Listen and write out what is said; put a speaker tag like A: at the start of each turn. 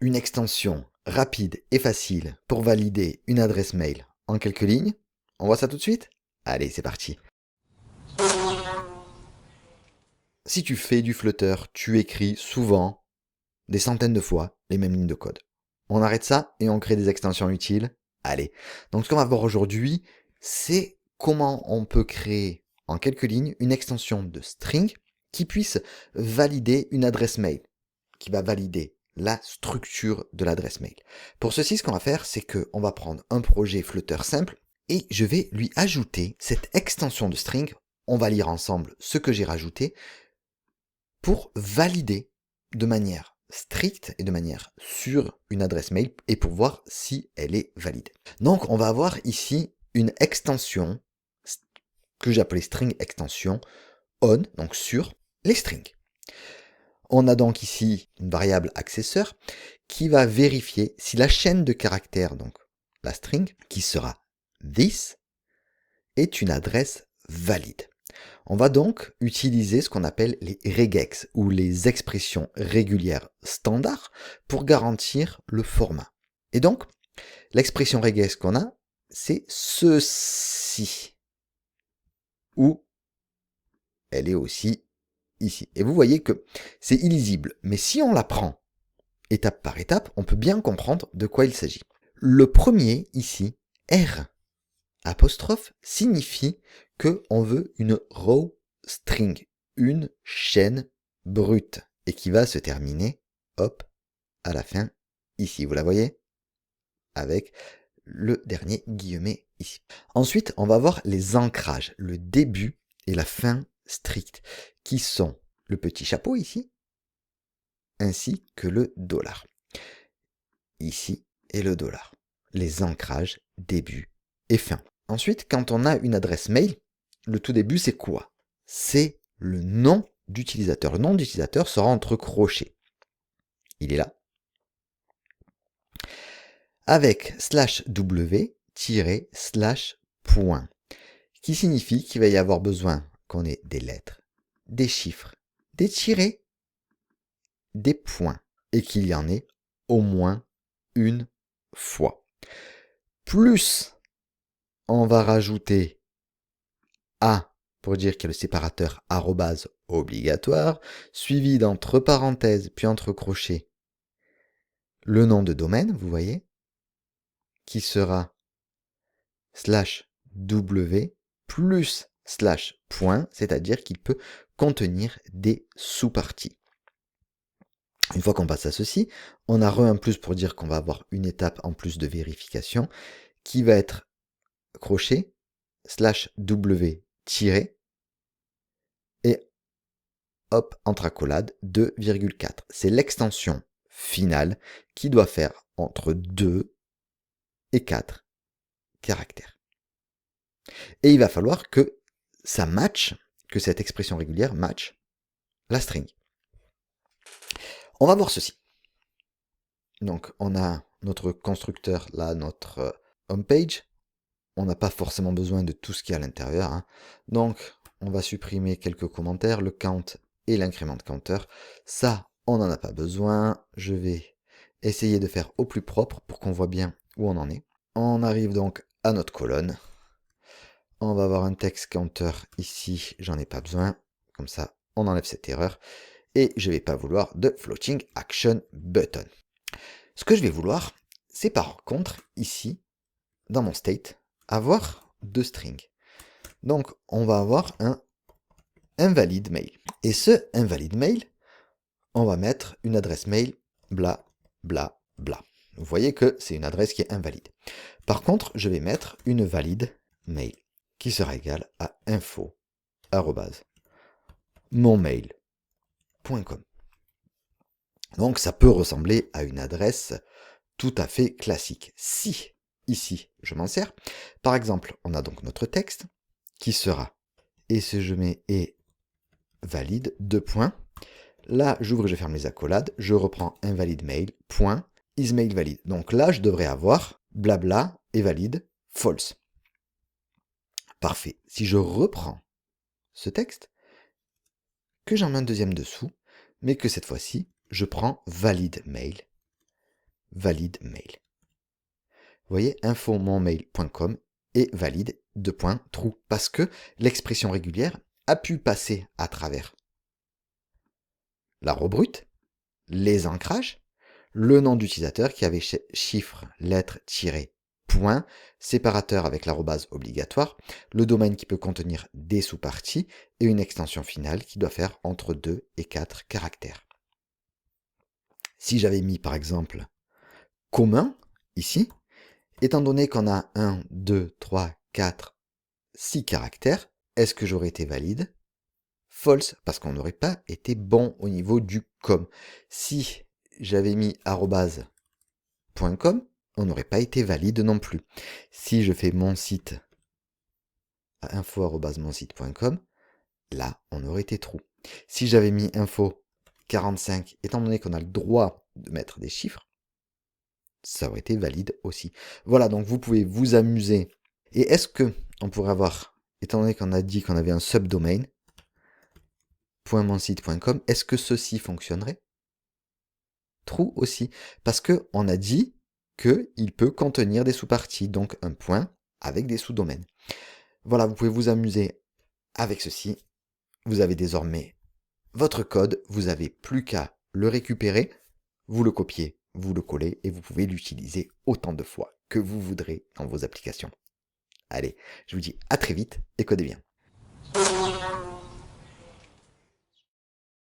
A: une extension rapide et facile pour valider une adresse mail en quelques lignes? On voit ça tout de suite? Allez, c'est parti. Si tu fais du Flutter, tu écris souvent, des centaines de fois, les mêmes lignes de code. On arrête ça et on crée des extensions utiles. Allez. Donc ce qu'on va voir aujourd'hui, c'est comment on peut créer en quelques lignes une extension de string qui puisse valider une adresse mail, qui va valider la structure de l'adresse mail. Pour ceci, ce qu'on va faire, c'est qu'on va prendre un projet Flutter simple et je vais lui ajouter cette extension de string. On va lire ensemble ce que j'ai rajouté pour valider de manière stricte et de manière sûre une adresse mail et pour voir si elle est valide. Donc on va avoir ici une extension que j'ai appelée string extension on, donc sur les strings. On a donc ici une variable accesseur qui va vérifier si la chaîne de caractères, donc la string, qui sera this, est une adresse valide. On va donc utiliser ce qu'on appelle les regex ou les expressions régulières standards pour garantir le format. Et donc, l'expression regex qu'on a, c'est ceci. Ou elle est aussi ici. Et vous voyez que c'est illisible. Mais si on la prend étape par étape, on peut bien comprendre de quoi il s'agit. Le premier ici, R apostrophe, signifie que on veut une raw string, une chaîne brute, et qui va se terminer, hop, à la fin, ici. Vous la voyez? Avec le dernier guillemet ici. Ensuite, on va voir les ancrages, le début et la fin stricte, qui sont le petit chapeau ici, ainsi que le dollar. Ici et le dollar. Les ancrages, début et fin. Ensuite, quand on a une adresse mail, le tout début, c'est quoi? C'est le nom d'utilisateur. Le nom d'utilisateur sera entre crochets. Il est là. Avec /w /point, qui signifie qu'il va y avoir besoin qu'on ait des lettres, des chiffres, des tirets, des points, et qu'il y en ait au moins une fois. Plus, on va rajouter A pour dire qu'il y a le séparateur arrobase obligatoire, suivi d'entre parenthèses, puis entre crochets, le nom de domaine, vous voyez, qui sera /w plus /point, c'est-à-dire qu'il peut contenir des sous-parties. Une fois qu'on passe à ceci, on a un plus pour dire qu'on va avoir une étape en plus de vérification, qui va être crochet, /w tiré, et hop, entre accolades, 2,4. C'est l'extension finale qui doit faire entre 2 et 4 caractères. Et il va falloir que ça matche, que cette expression régulière matche la string. On va voir ceci. Donc on a notre constructeur là, notre homepage. On n'a pas forcément besoin de tout ce qu'il y a à l'intérieur. Hein. Donc on va supprimer quelques commentaires, le count et l'incrément counter. Ça, on n'en a pas besoin. Je vais essayer de faire au plus propre pour qu'on voit bien où on en est. On arrive donc à notre colonne. On va avoir un text counter ici, j'en ai pas besoin. Comme ça, on enlève cette erreur. Et je ne vais pas vouloir de floating action button. Ce que je vais vouloir, c'est par contre, ici, dans mon state, avoir deux strings. Donc, on va avoir un invalid mail. Et ce invalid mail, on va mettre une adresse mail bla bla bla. Vous voyez que c'est une adresse qui est invalide. Par contre, je vais mettre une valide mail qui sera égale à info@monmail.com. Donc ça peut ressembler à une adresse tout à fait classique. Si ici je m'en sers, par exemple, on a donc notre texte qui sera, et si je mets et valide, deux points. Là, j'ouvre et je ferme les accolades, je reprends invalid mail, point, isMail valide. Donc là, je devrais avoir blabla et valide, false. Parfait. Si je reprends ce texte, que j'en mets un deuxième dessous, mais que cette fois-ci, je prends valide mail valide mail. Vous voyez, info-monmail.com est valide, true, parce que l'expression régulière a pu passer à travers l'arrow brut, les ancrages, le nom d'utilisateur qui avait chiffre, lettre, tiret, point, séparateur avec l'arrobase obligatoire, le domaine qui peut contenir des sous-parties et une extension finale qui doit faire entre 2 et 4 caractères. Si j'avais mis par exemple commun ici, étant donné qu'on a 1, 2, 3, 4, 6 caractères, est-ce que j'aurais été valide? False, parce qu'on n'aurait pas été bon au niveau du com. Si j'avais mis arrobase.com, on n'aurait pas été valide non plus. Si je fais mon site à info@monsite.com, là, on aurait été true. Si j'avais mis info 45, étant donné qu'on a le droit de mettre des chiffres, ça aurait été valide aussi. Voilà, donc vous pouvez vous amuser. Et est-ce que on pourrait avoir, étant donné qu'on a dit qu'on avait un subdomain, .monsite.com, est-ce que ceci fonctionnerait? True aussi, parce que on a dit qu'il peut contenir des sous-parties, donc un point avec des sous-domaines. Voilà, vous pouvez vous amuser avec ceci. Vous avez désormais votre code, vous n'avez plus qu'à le récupérer, vous le copiez, vous le collez et vous pouvez l'utiliser autant de fois que vous voudrez dans vos applications. Allez, je vous dis à très vite et codez bien.